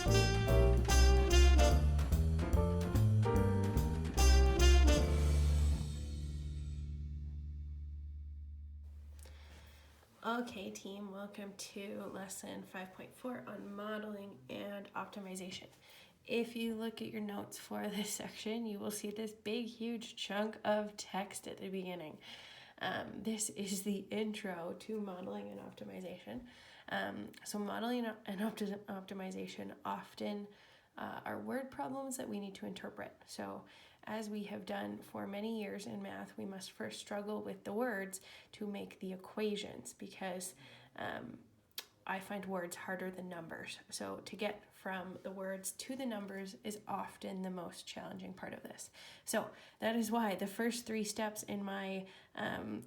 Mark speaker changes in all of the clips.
Speaker 1: Okay, team, welcome to lesson 5.4 on modeling and optimization. If you look at your notes for this section, you will see this big, huge chunk of text at the beginning. This is the intro to modeling and optimization. So modeling and optimization often are word problems that we need to interpret. So as we have done for many years in math, we must first struggle with the words to make the equations, because I find words harder than numbers. So to get from the words to the numbers is often the most challenging part of this. So that is why the first 3 steps in my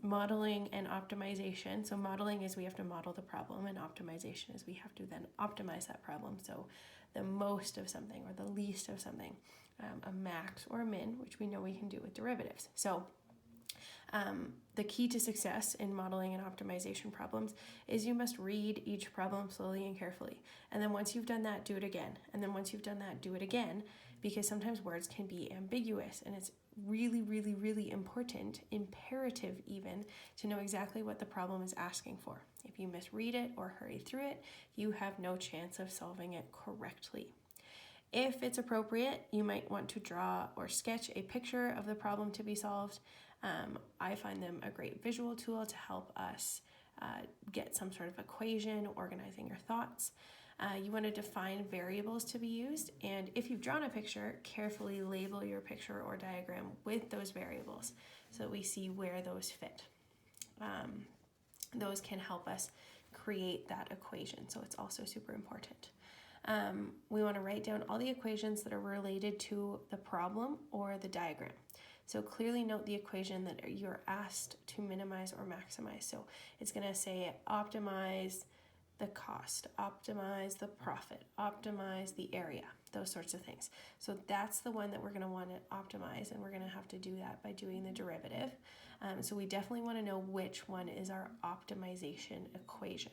Speaker 1: modeling and optimization, so modeling is we have to model the problem, and optimization is we have to then optimize that problem. So the most of something or the least of something, a max or a min, which we know we can do with derivatives. So the key to success in modeling and optimization problems is you must read each problem slowly and carefully. And then once you've done that, do it again. And then once you've done that, do it again, because sometimes words can be ambiguous, and it's really, really, really important, imperative even, to know exactly what the problem is asking for. If you misread it or hurry through it, you have no chance of solving it correctly. If it's appropriate, you might want to draw or sketch a picture of the problem to be solved. I find them a great visual tool to help us get some sort of equation, organizing your thoughts. You want to define variables to be used, and if you've drawn a picture, carefully label your picture or diagram with those variables so that we see where those fit. Those can help us create that equation, so it's also super important. We want to write down all the equations that are related to the problem or the diagram. So clearly note the equation that you're asked to minimize or maximize. So it's going to say optimize the cost, optimize the profit, optimize the area, those sorts of things. So that's the one that we're going to want to optimize, and we're going to have to do that by doing the derivative. So we definitely want to know which one is our optimization equation.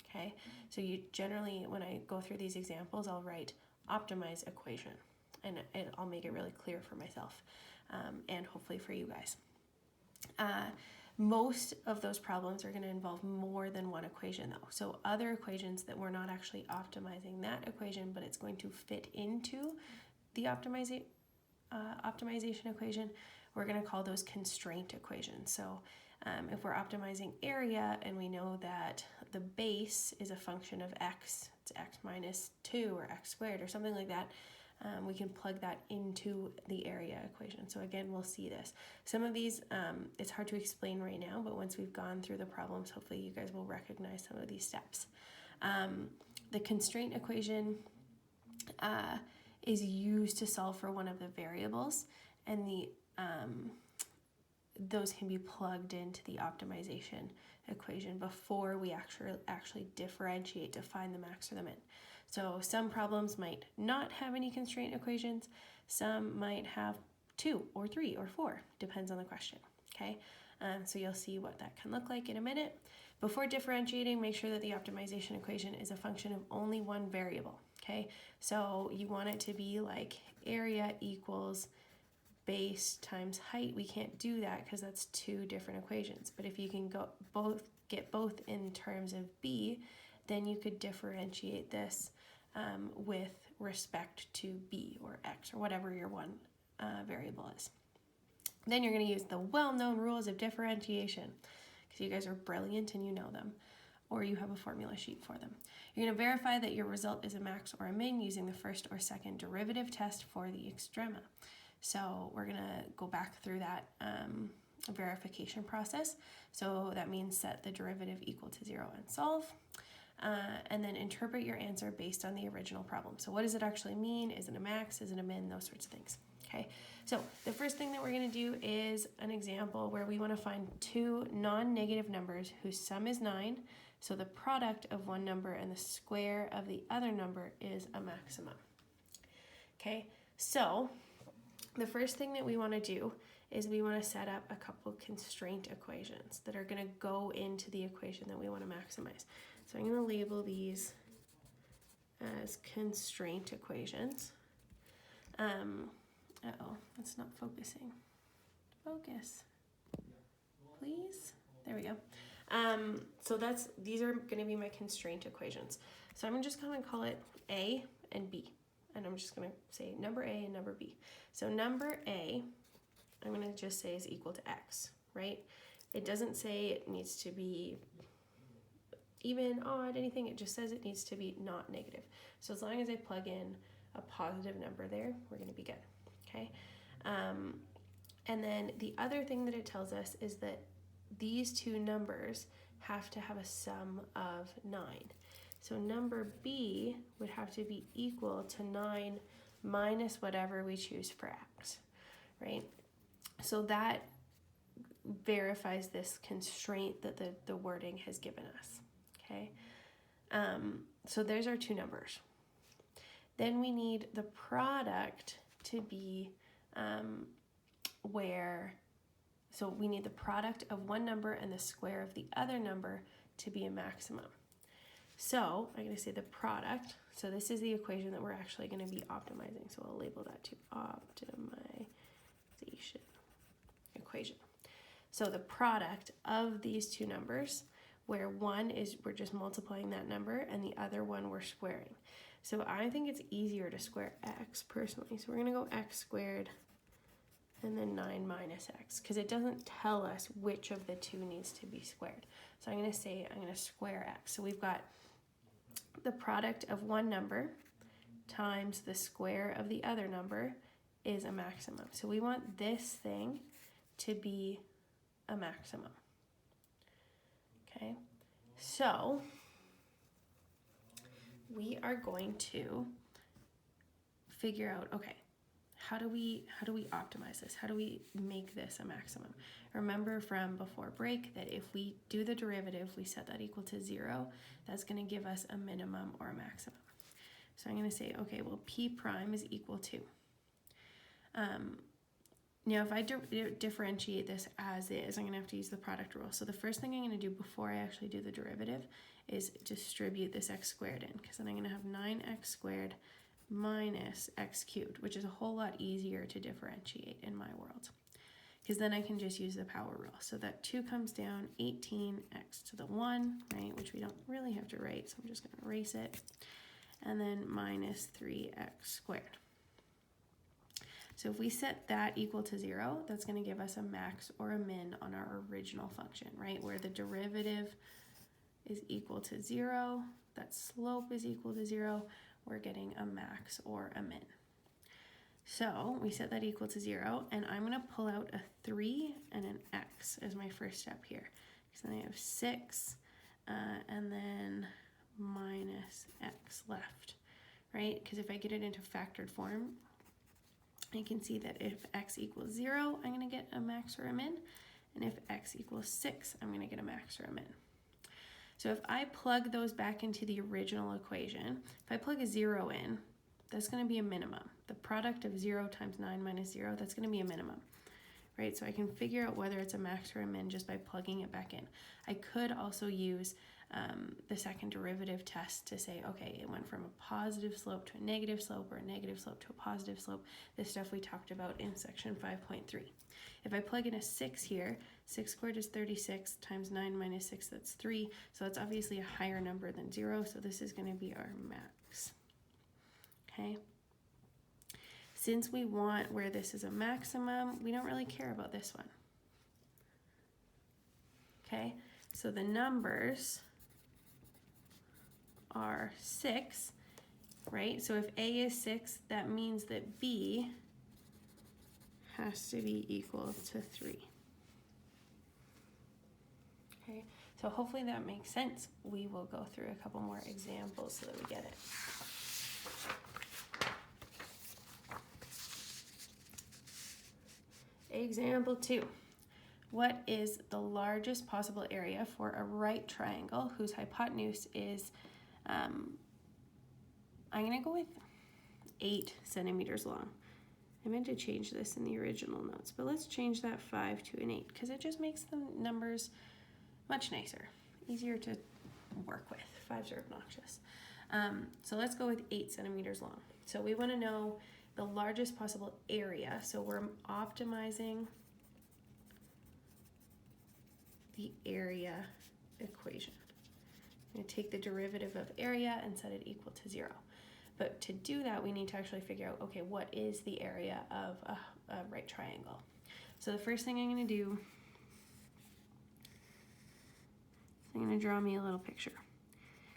Speaker 1: Okay, so you generally, when I go through these examples, I'll write optimize equation, and I'll make it really clear for myself, and hopefully for you guys. Most of those problems are going to involve more than one equation though. So other equations that we're not actually optimizing that equation, but it's going to fit into the optimization equation, we're going to call those constraint equations. So if we're optimizing area and we know that the base is a function of x, it's x minus 2 or x squared or something like that, we can plug that into the area equation. So again, we'll see this. Some of these, it's hard to explain right now, but once we've gone through the problems, hopefully you guys will recognize some of these steps. The constraint equation is used to solve for one of the variables, and those can be plugged into the optimization equation before we actually differentiate to find the max or the min. So some problems might not have any constraint equations, some might have 2 or 3 or 4, depends on the question, okay? So you'll see what that can look like in a minute. Before differentiating, make sure that the optimization equation is a function of only one variable, okay? So you want it to be like area equals base times height. We can't do that because that's 2 different equations. But if you can get both in terms of b, then you could differentiate this with respect to b or x or whatever your one variable is. Then you're going to use the well-known rules of differentiation, because you guys are brilliant and you know them, or you have a formula sheet for them. You're going to verify that your result is a max or a min using the first or second derivative test for the extrema. So we're going to go back through that verification process. So that means set the derivative equal to 0 and solve. And then interpret your answer based on the original problem. So what does it actually mean? Is it a max? Is it a min? Those sorts of things. Okay, so the first thing that we're going to do is an example where we want to find 2 non-negative numbers whose sum is 9. So the product of one number and the square of the other number is a maximum. Okay, so the first thing that we want to do is we want to set up a couple constraint equations that are going to go into the equation that we want to maximize. So I'm going to label these as constraint equations. Uh-oh, that's not focusing. Focus, please. There we go. So these are going to be my constraint equations. So I'm just going to call it A and B. And I'm just going to say number A and number B. So number A, I'm going to just say is equal to X, right? It doesn't say it needs to be even, odd, anything. It just says it needs to be not negative. So as long as I plug in a positive number there, we're going to be good, okay? And then the other thing that it tells us is that these two numbers have to have a sum of 9. So number B would have to be equal to 9 minus whatever we choose for X, right? So that verifies this constraint that the wording has given us, okay? So there's our two numbers. Then we need the product to be so we need the product of one number and the square of the other number to be a maximum. So I'm going to say the product. So this is the equation that we're actually going to be optimizing. So I'll label that to optimization equation. So the product of these two numbers, where one is we're just multiplying that number and the other one we're squaring. So I think it's easier to square x personally. So we're going to go x squared and then 9 minus x, because it doesn't tell us which of the two needs to be squared. So I'm going to say I'm going to square x. So we've got the product of one number times the square of the other number is a maximum. So we want this thing to be a maximum. Okay, so we are going to figure out, okay, how do we optimize this? How do we make this a maximum? Remember from before break that if we do the derivative, we set that equal to 0, that's going to give us a minimum or a maximum. So I'm going to say, okay, well, P prime is equal to. Now, if I differentiate this as is, I'm going to have to use the product rule. So the first thing I'm going to do before I actually do the derivative is distribute this x squared in, because then I'm going to have 9x squared minus x cubed, which is a whole lot easier to differentiate in my world, because then I can just use the power rule. So that 2 comes down, 18x to the 1, right, which we don't really have to write, so I'm just going to erase it, and then minus 3x squared. So if we set that equal to 0, that's going to give us a max or a min on our original function, right, where the derivative is equal to 0, that slope is equal to 0, we're getting a max or a min. So we set that equal to 0, and I'm going to pull out a 3 and an x as my first step here. So then I have 6 and then minus x left, right? Because if I get it into factored form, I can see that if x equals 0, I'm going to get a max or a min, and if x equals 6, I'm going to get a max or a min. So if I plug those back into the original equation, if I plug a 0 in, that's going to be a minimum. The product of 0 times 9 minus 0, that's going to be a minimum, right? So I can figure out whether it's a max or a min just by plugging it back in. I could also use the second derivative test to say, okay, it went from a positive slope to a negative slope, or a negative slope to a positive slope, this stuff we talked about in section 5.3. If I plug in a 6 here, 6 squared is 36 times 9 minus 6, that's 3. So it's obviously a higher number than 0, so this is going to be our max. Okay? Since we want where this is a maximum, we don't really care about this one. Okay? So the numbers are 6, right? So if A is 6, that means that B has to be equal to 3. Okay, so hopefully that makes sense. We will go through a couple more examples so that we get it. Example 2. What is the largest possible area for a right triangle whose hypotenuse is, I'm going to go with 8 centimeters long. I meant to change this in the original notes, but let's change that 5 to an 8, because it just makes the numbers much nicer, easier to work with. 5s are obnoxious. So let's go with 8 centimeters long. So we want to know the largest possible area. So we're optimizing the area equation. I'm going to take the derivative of area and set it equal to 0. But to do that, we need to actually figure out, okay, what is the area of a right triangle? So the first thing I'm going to do is I'm going to draw me a little picture.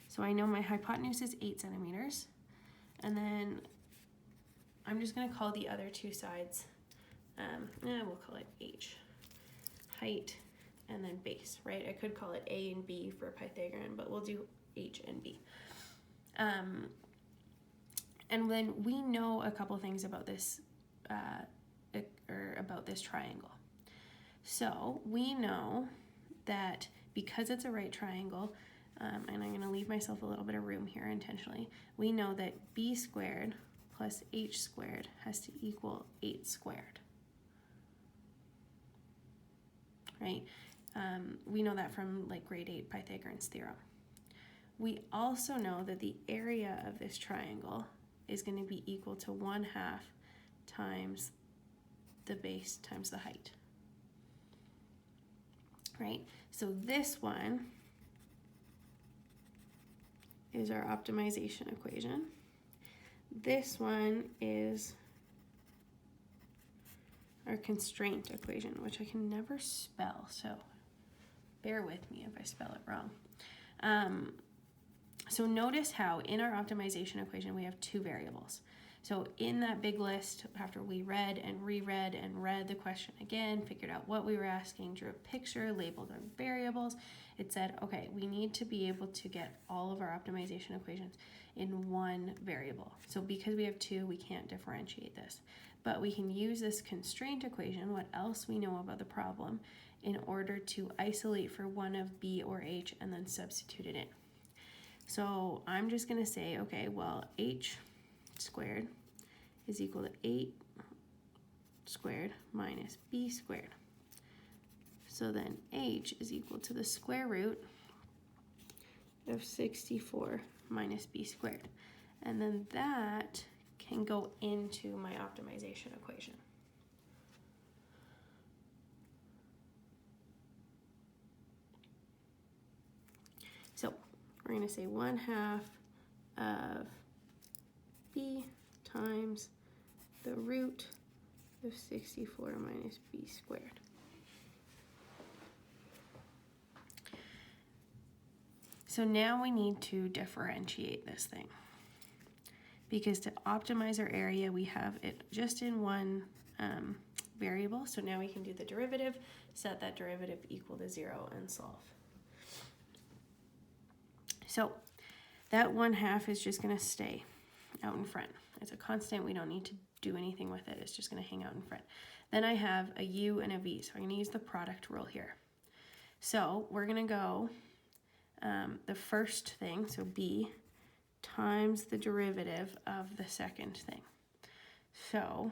Speaker 1: So I know my hypotenuse is 8 centimeters, and then I'm just going to call the other two sides, we'll call it H, height, and then base, right? I could call it A and B for Pythagorean, but we'll do H and B. And then we know a couple things about this, about this triangle. So we know that because it's a right triangle, and I'm going to leave myself a little bit of room here intentionally, we know that b squared plus h squared has to equal 8 squared, right? We know that from like grade 8 Pythagorean's theorem. We also know that the area of this triangle is going to be equal to 1/2 times the base times the height, right? So this one is our optimization equation. This one is our constraint equation, which I can never spell, so bear with me if I spell it wrong. So notice how in our optimization equation we have 2 variables. So in that big list, after we read and reread and read the question again, figured out what we were asking, drew a picture, labeled our variables, it said, okay, we need to be able to get all of our optimization equations in one variable. So because we have 2, we can't differentiate this. But we can use this constraint equation, what else we know about the problem, in order to isolate for one of B or H and then substitute it in. So I'm just going to say, okay, well, H squared is equal to 8 squared minus B squared. So then H is equal to the square root of 64 minus B squared. And then that can go into my optimization equation. So we're going to say 1/2 of B times the root of 64 minus B squared. So now we need to differentiate this thing, because to optimize our area we have it just in one variable. So now we can do the derivative, set that derivative equal to 0 and solve. So that 1/2 is just going to stay out in front. It's a constant. We don't need to do anything with it. It's just going to hang out in front. Then I have a u and a v. So I'm going to use the product rule here. So we're going to go the first thing, so b, times the derivative of the second thing. So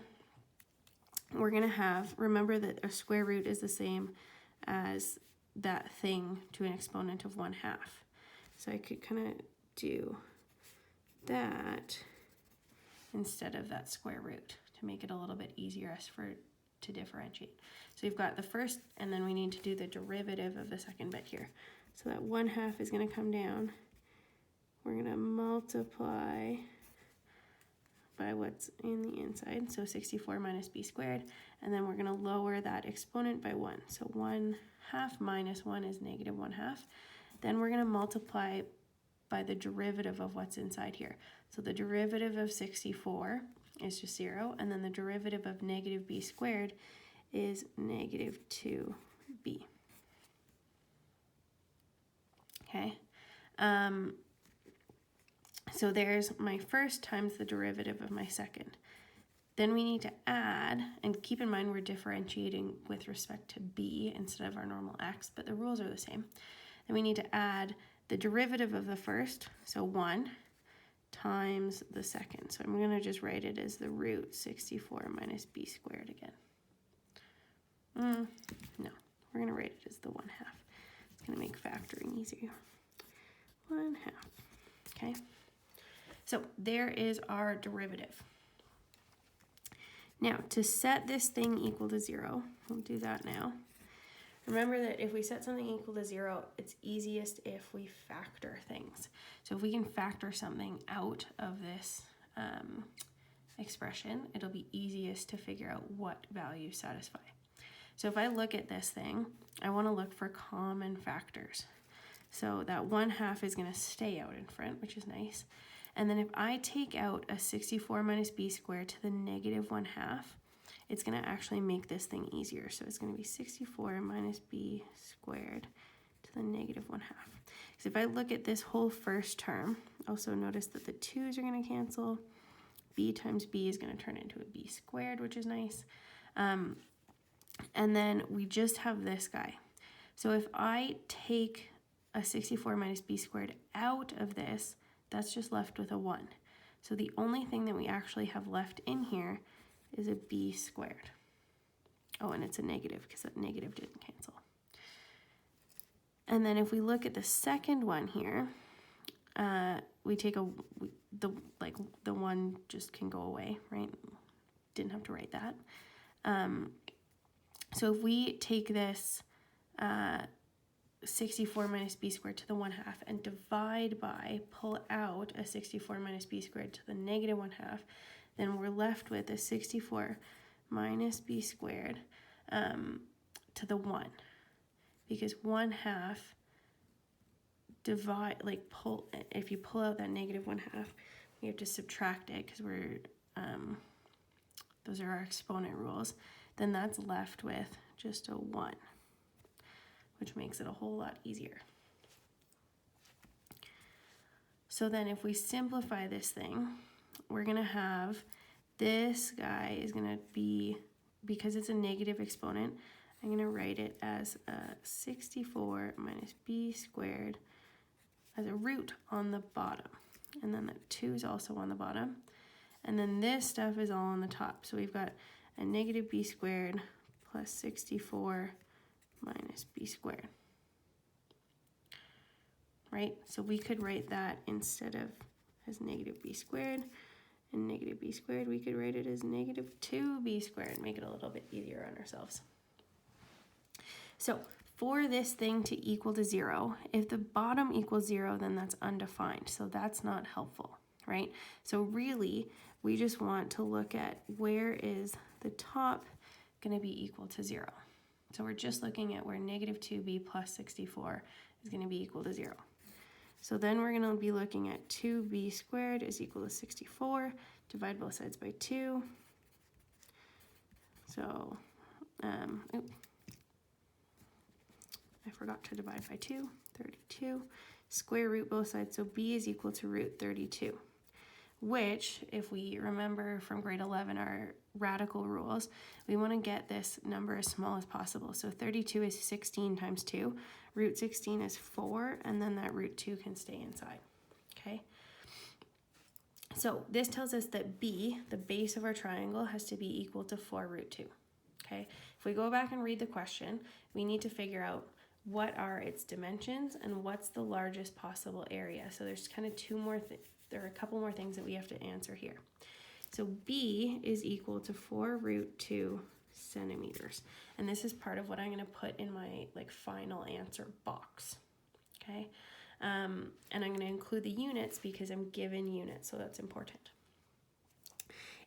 Speaker 1: we're going to have, remember that a square root is the same as that thing to an exponent of 1/2. So I could kind of do that instead of that square root to make it a little bit easier to differentiate. So we've got the first, and then we need to do the derivative of the second bit here. So that 1/2 is going to come down. We're going to multiply by what's in the inside, so 64 minus b squared, and then we're going to lower that exponent by 1. So 1/2 minus 1 is -1/2. Then we're going to multiply by the derivative of what's inside here. So the derivative of 64 is just 0, and then the derivative of -b squared is -2b. Okay, so there's my first times the derivative of my second. Then we need to add, and keep in mind we're differentiating with respect to b instead of our normal x, but the rules are the same. Then we need to add the derivative of the first, so 1, times the second. So I'm going to just write it as the root 64 minus b squared again. No, we're going to write it as the 1/2. It's going to make factoring easier. 1/2, okay? So there is our derivative. Now, to set this thing equal to 0, we'll do that now. Remember that if we set something equal to 0, it's easiest if we factor things. So if we can factor something out of this expression, it'll be easiest to figure out what values satisfy. So if I look at this thing, I want to look for common factors. So that 1/2 is going to stay out in front, which is nice. And then if I take out a 64 minus b squared to the negative 1/2, it's going to actually make this thing easier. So it's going to be 64 minus b squared to the negative 1/2. Because if I look at this whole first term, also notice that the 2's are going to cancel. B times b is going to turn into a b squared, which is nice. And then we just have this guy. So if I take a 64 minus b squared out of this, that's just left with a 1. So the only thing that we actually have left in here is a b squared. Oh, and it's a negative because that negative didn't cancel. And then if we look at the second one here, we take the 1 just can go away, right? Didn't have to write that. So if we take this 64 minus b squared to the 1/2 and divide by, pull out a 64 minus b squared to the negative 1/2, then we're left with a 64 minus b squared to the 1. Because 1/2 divide, if you pull out that negative 1/2, we have to subtract it because we're, those are our exponent rules. Then that's left with just a 1, which makes it a whole lot easier. So then if we simplify this thing, we're going to have this guy is going to be, because it's a negative exponent, I'm going to write it as 64 minus b squared as a root on the bottom. And then that 2 is also on the bottom. And then this stuff is all on the top. So we've got a negative b squared plus 64 minus b squared. Right? So we could write that instead of as negative b squared and negative b squared, we could write it as negative 2b squared, make it a little bit easier on ourselves. So for this thing to equal to 0, if the bottom equals 0, then that's undefined. So that's not helpful, right? So really, we just want to look at where is the top going to be equal to 0. So we're just looking at where negative 2b plus 64 is going to be equal to 0. So then we're going to be looking at 2b squared is equal to 64. Divide both sides by 2. So, I forgot to divide by 2, 32. Square root both sides, so b is equal to root 32. Which, if we remember from grade 11, our radical rules, we want to get this number as small as possible. So 32 is 16 times 2. Root 16 is 4, and then that root 2 can stay inside, okay? So this tells us that b, the base of our triangle, has to be equal to 4 root 2, okay? If we go back and read the question, we need to figure out what are its dimensions and what's the largest possible area. So there's kind of there are a couple more things that we have to answer here. So b is equal to 4 root 2 centimeters. And this is part of what I'm going to put in my final answer box. Okay. And I'm going to include the units because I'm given units, so that's important.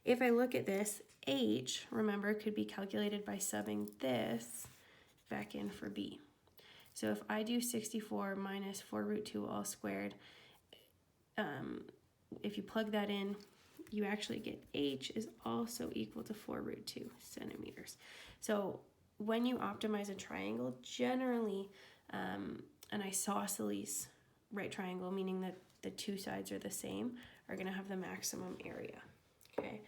Speaker 1: If I look at this, h, remember, could be calculated by subbing this back in for b. So if I do 64 minus 4 root 2 all squared, if you plug that in, you actually get h is also equal to 4 root 2 centimeters. So when you optimize a triangle, generally an isosceles right triangle, meaning that the two sides are the same, are going to have the maximum area. Okay,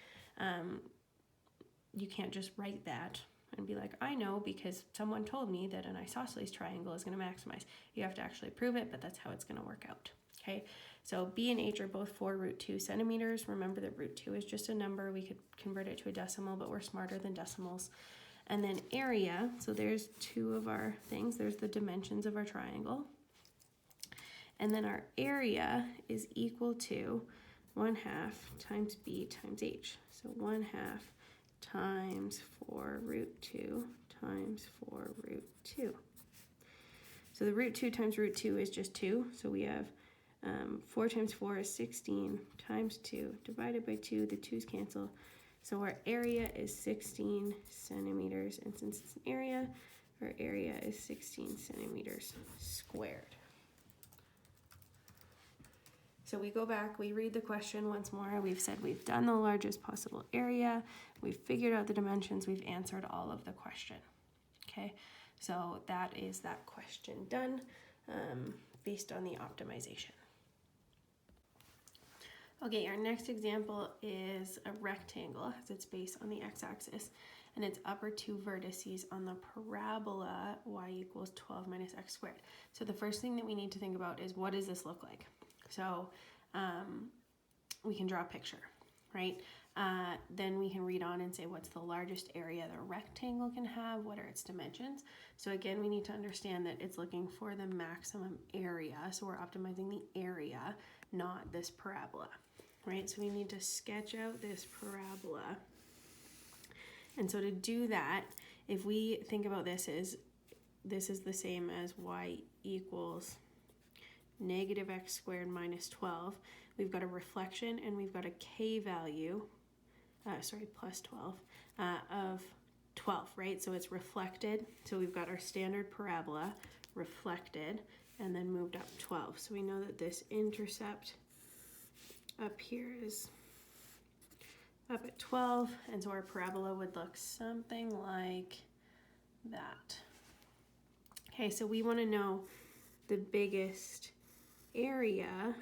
Speaker 1: you can't just write that and be like, I know because someone told me that an isosceles triangle is going to maximize. You have to actually prove it, but that's how it's going to work out. Okay, so b and h are both 4 root 2 centimeters. Remember that root 2 is just a number. We could convert it to a decimal, but we're smarter than decimals. And then area, so there's two of our things. There's the dimensions of our triangle. And then our area is equal to 1/2 times b times h. So 1/2 times 4 root 2 times 4 root 2. So the root 2 times root 2 is just 2. So we have 4 times 4 is 16 times 2 divided by 2. The 2's cancel. So our area is 16 centimeters. And since it's an area, our area is 16 centimeters squared. So we go back, we read the question once more. We've said we've done the largest possible area. We've figured out the dimensions. We've answered all of the question. Okay, so that is that question done based on the optimization. Okay, our next example is a rectangle, has its base on the x-axis, and its upper two vertices on the parabola y equals 12 minus x squared. So the first thing that we need to think about is, what does this look like? So we can draw a picture, right? Then we can read on and say, what's the largest area the rectangle can have? What are its dimensions? So again, we need to understand that it's looking for the maximum area. So we're optimizing the area, not this parabola, right? So we need to sketch out this parabola. And so to do that, if we think about this is the same as y equals negative x squared minus 12. We've got a reflection and we've got a k value, plus 12, of 12, right? So it's reflected. So we've got our standard parabola reflected and then moved up 12. So we know that this intercept up here is up at 12, and so our parabola would look something like that. Okay, so we want to know the biggest area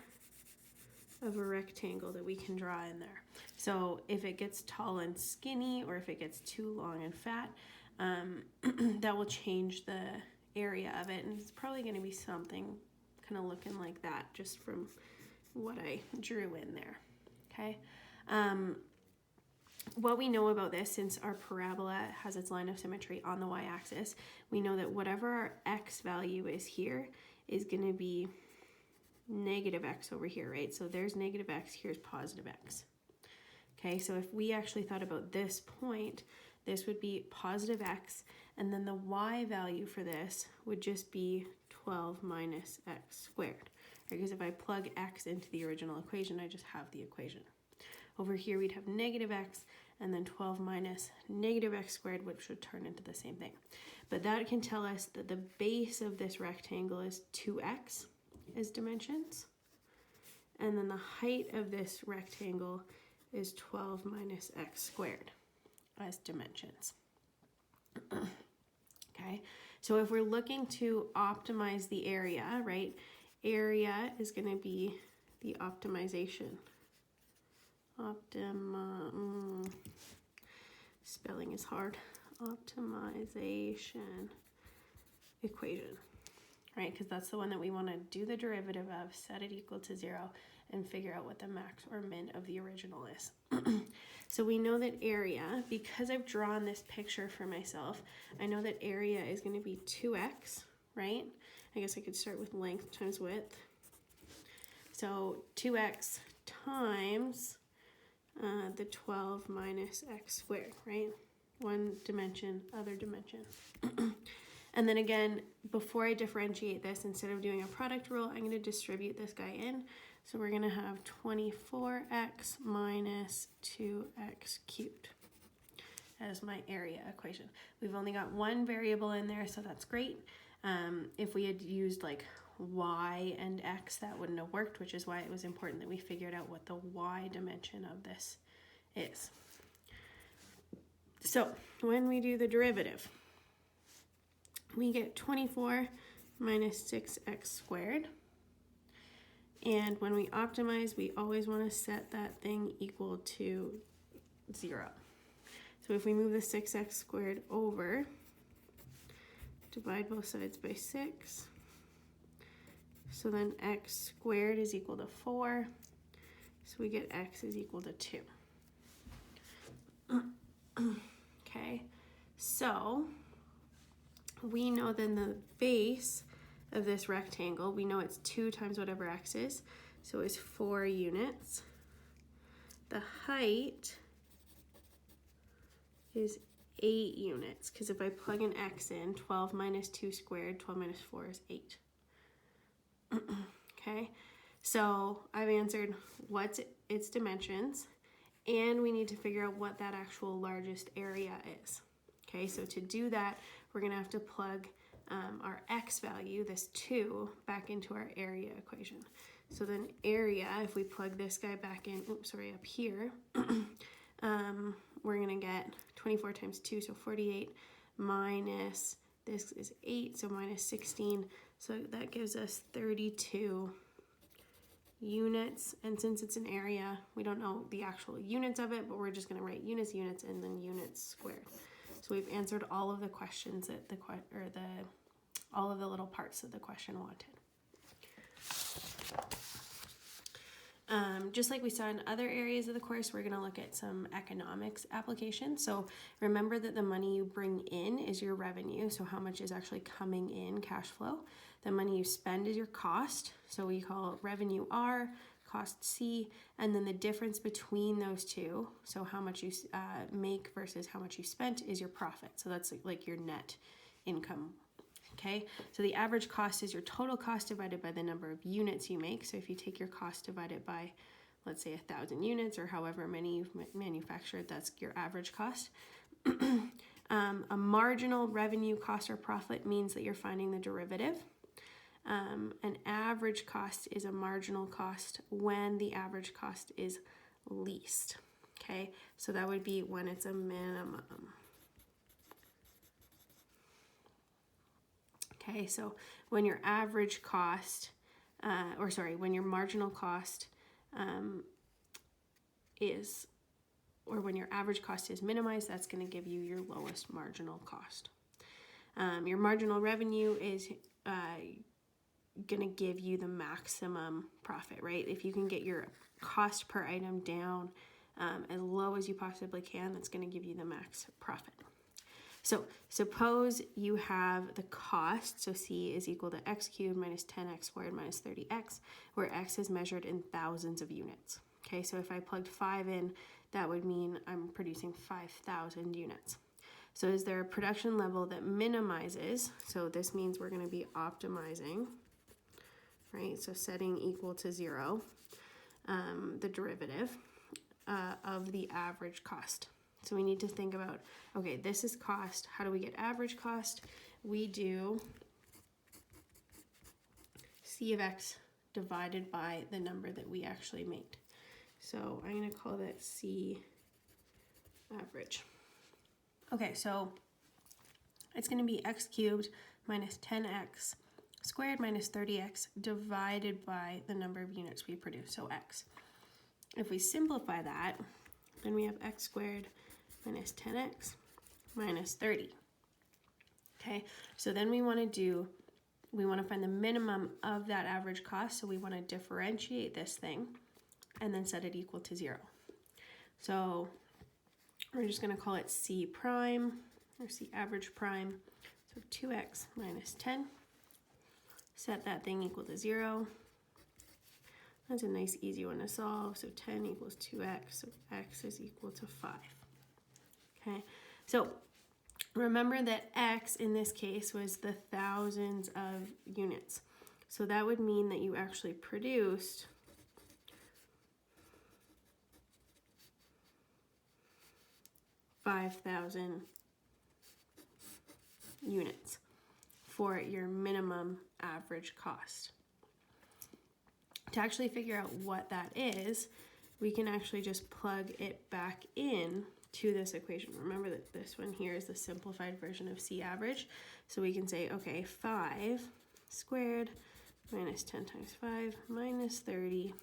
Speaker 1: of a rectangle that we can draw in there. So if it gets tall and skinny, or if it gets too long and fat, that will change the area of it, and it's probably going to be something kind of looking like that, just from what I drew in there. Okay. What we know about this, since our parabola has its line of symmetry on the y-axis, we know that whatever our x value is here is going to be negative x over here, right? So there's negative x, here's positive x. Okay, so if we actually thought about this point, this would be positive x, and then the y value for this would just be 12 minus x squared. Because if I plug x into the original equation, I just have the equation. Over here we'd have negative x, and then 12 minus negative x squared, which would turn into the same thing. But that can tell us that the base of this rectangle is 2x as dimensions, and then the height of this rectangle is 12 minus x squared as dimensions. Okay, so if we're looking to optimize the area, right, area is going to be the optimization. Spelling is hard. Optimization equation, right? Because that's the one that we want to do the derivative of, set it equal to 0, and figure out what the max or min of the original is. So we know that area, because I've drawn this picture for myself, I know that area is going to be 2x, right? I guess I could start with length times width. So 2x times the 12 minus x squared, right? One dimension, other dimension. And then again, before I differentiate this, instead of doing a product rule, I'm going to distribute this guy in. So we're going to have 24x minus 2x cubed as my area equation. We've only got one variable in there, so that's great. If we had used like y and x, that wouldn't have worked, which is why it was important that we figured out what the y dimension of this is. So when we do the derivative, we get 24 minus 6x squared. And when we optimize, we always want to set that thing equal to 0. So if we move the 6x squared over, divide both sides by 6. So then x squared is equal to 4. So we get x is equal to 2. Okay, so we know then the base of this rectangle, we know it's 2 times whatever x is, so it's 4 units. the height is 8 units, because if I plug an x in, 12 minus 2 squared, 12 minus 4 is 8. Okay, so I've answered what's its dimensions, and we need to figure out what that actual largest area is. Okay, so to do that, we're going to have to plug our x value, this 2, back into our area equation. So then area, if we plug this guy back in, up here, we're going to get 24 times 2, so 48, minus, this is 8, so minus 16. So that gives us 32 units. And since it's an area, we don't know the actual units of it, but we're just going to write units, and then units squared. So we've answered all of the questions that all of the little parts that the question wanted. Just like we saw in other areas of the course, we're going to look at some economics applications. So remember that the money you bring in is your revenue, so how much is actually coming in, cash flow. The money you spend is your cost, so we call revenue R, cost C, and then the difference between those two, so how much you make versus how much you spent, is your profit. So that's like your net income. Okay, so the average cost is your total cost divided by the number of units you make. So if you take your cost divided by, let's say, 1,000 units, or however many you've manufactured, that's your average cost. A marginal revenue, cost, or profit means that you're finding the derivative. An average cost is a marginal cost when the average cost is least. Okay, so that would be when it's a minimum. Okay, so when your average cost, when your marginal cost when your average cost is minimized, that's going to give you your lowest marginal cost. Your marginal revenue is going to give you the maximum profit, right? If you can get your cost per item down as low as you possibly can, that's going to give you the max profit. So suppose you have the cost, so C is equal to x cubed minus 10x squared minus 30x, where x is measured in thousands of units. Okay, so if I plugged 5 in, that would mean I'm producing 5,000 units. So is there a production level that minimizes? So this means we're going to be optimizing, right? So setting equal to 0, the derivative of the average cost. So we need to think about, okay, this is cost. How do we get average cost? We do C of x divided by the number that we actually made. So I'm going to call that C average. Okay, so it's going to be x cubed minus 10x squared minus 30x divided by the number of units we produce, so x. If we simplify that, then we have x squared minus 10x minus 30. Okay, so then we want to find the minimum of that average cost, so we want to differentiate this thing and then set it equal to 0. So we're just going to call it C prime, or C average prime, so 2x minus 10. Set that thing equal to 0. That's a nice easy one to solve, so 10 equals 2x, so x is equal to 5. Okay, so remember that x in this case was the thousands of units. So that would mean that you actually produced 5,000 units for your minimum average cost. To actually figure out what that is, we can actually just plug it back in to this equation. Remember that this one here is the simplified version of C average. So we can say, okay, 5 squared minus 10 times 5 minus 30.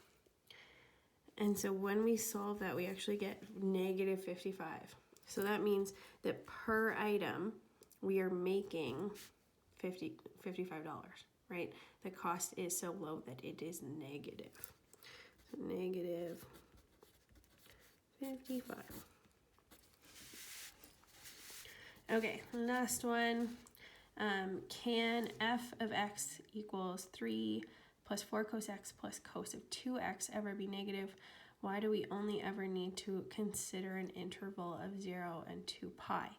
Speaker 1: And so when we solve that, we actually get negative 55. So that means that per item, we are making $55, right? The cost is so low that it is negative. So negative 55. Okay, last one. Can f of x equals 3 plus 4 cos x plus cos of 2x ever be negative why do we only ever need to consider an interval of 0 and 2 pi?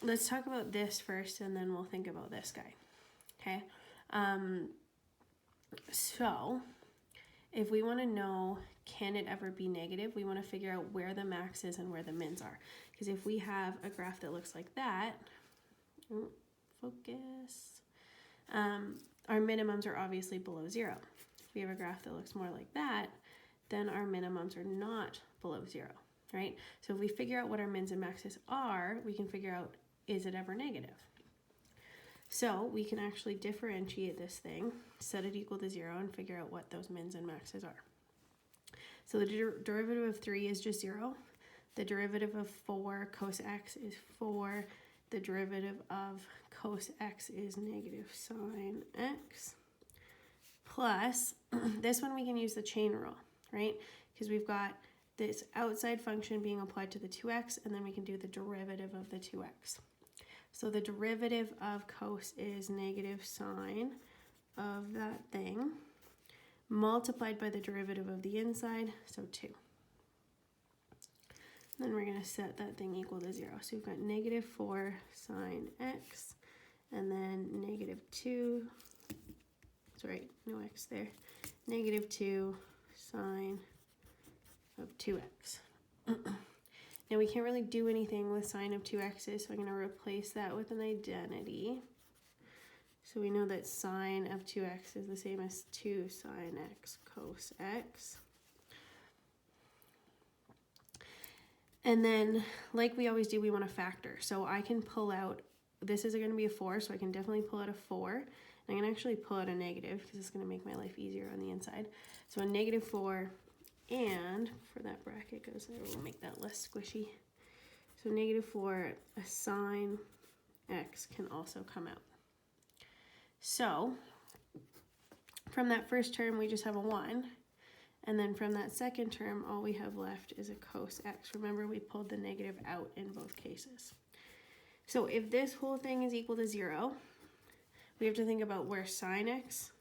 Speaker 1: Let's talk about this first, and then we'll think about this guy, okay? So if we want to know, can it ever be negative, we want to figure out where the max is and where the mins are. Because if we have a graph that looks like that, focus, our minimums are obviously below 0. If we have a graph that looks more like that, then our minimums are not below 0, right? So if we figure out what our mins and maxes are, we can figure out, is it ever negative? So we can actually differentiate this thing, set it equal to 0, and figure out what those mins and maxes are. So the derivative of 3 is just 0. The derivative of 4 cos x is 4. The derivative of cos x is negative sine x. Plus, this one we can use the chain rule, right? Because we've got this outside function being applied to the 2x, and then we can do the derivative of the 2x. So the derivative of cos is negative sine of that thing multiplied by the derivative of the inside, so 2. Then we're going to set that thing equal to 0. So we've got negative 4 sine x, and then negative 2, sorry, no x there, negative 2 sine of 2x. Now we can't really do anything with sine of 2x's, so I'm going to replace that with an identity. So we know that sine of 2x is the same as 2 sine x cos x. And then, like we always do, we want to factor. So I can pull out, this is going to be a 4, so I can definitely pull out a 4. And I can actually pull out a negative because it's going to make my life easier on the inside. So a negative 4, and for that bracket goes there, we'll make that less squishy. So negative 4, a sine x can also come out. So from that first term, we just have a 1. And then from that second term, all we have left is a cos x. Remember, we pulled the negative out in both cases. So if this whole thing is equal to 0, we have to think about where sine x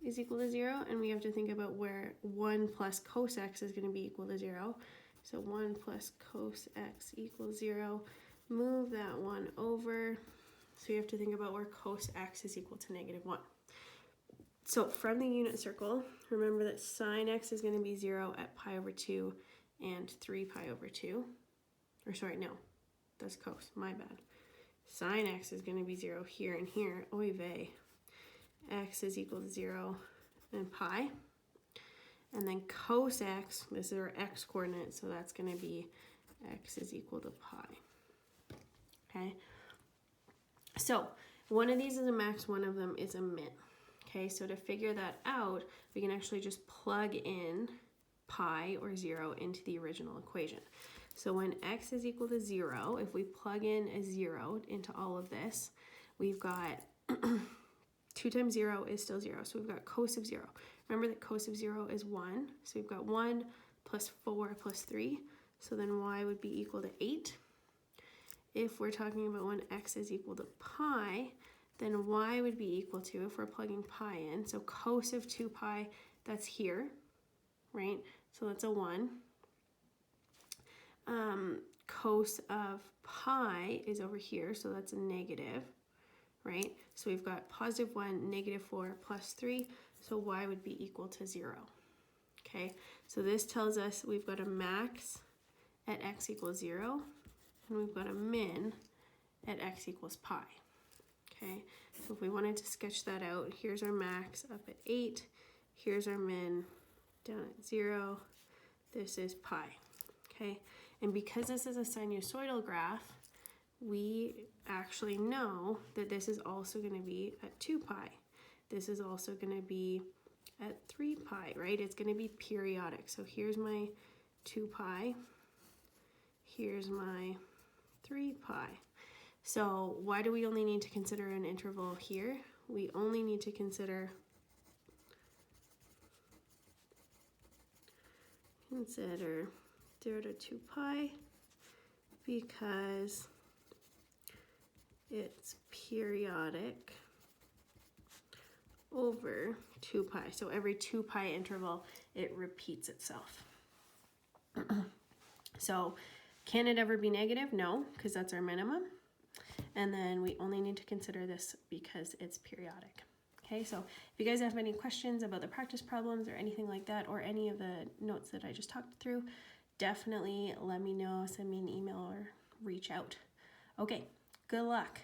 Speaker 1: is equal to 0, and we have to think about where 1 plus cos x is going to be equal to 0. So 1 plus cos x equals 0. Move that 1 over. So you have to think about where cos x is equal to negative 1. So from the unit circle, remember that sine x is going to be 0 at pi over 2 and 3 pi over 2. Or sorry, no, that's cos, my bad. Sine x is going to be 0 here and here. Oy vey. X is equal to 0 and pi. And then cos x, this is our x coordinate, so that's going to be x is equal to pi. Okay? So one of these is a max, one of them is a min. Okay, so to figure that out, we can actually just plug in pi or 0 into the original equation. So when x is equal to 0, if we plug in a 0 into all of this, we've got 2 times 0 is still 0. So we've got cos of 0. Remember that cos of 0 is 1. So we've got 1 plus 4 plus 3. So then y would be equal to 8. If we're talking about when x is equal to pi, then y would be equal to, if we're plugging pi in, so cos of 2 pi, that's here, right? So that's a 1. Cos of pi is over here, so that's a negative, right? So we've got positive 1, negative 4, plus 3, so y would be equal to 0. Okay, so this tells us we've got a max at x equals 0, and we've got a min at x equals pi. Okay, so if we wanted to sketch that out, here's our max up at 8, here's our min down at 0, this is pi. Okay, and because this is a sinusoidal graph, we actually know that this is also going to be at 2 pi. This is also going to be at 3 pi, right? It's going to be periodic. So here's my 2 pi, here's my 3 pi. So why do we only need to consider an interval here? We only need to consider 0 to 2 pi because it's periodic over 2 pi. So every 2 pi interval, it repeats itself. So can it ever be negative? No, because that's our minimum. And then we only need to consider this because it's periodic. Okay, so if you guys have any questions about the practice problems or anything like that, or any of the notes that I just talked through, definitely let me know, send me an email or reach out. Okay, good luck.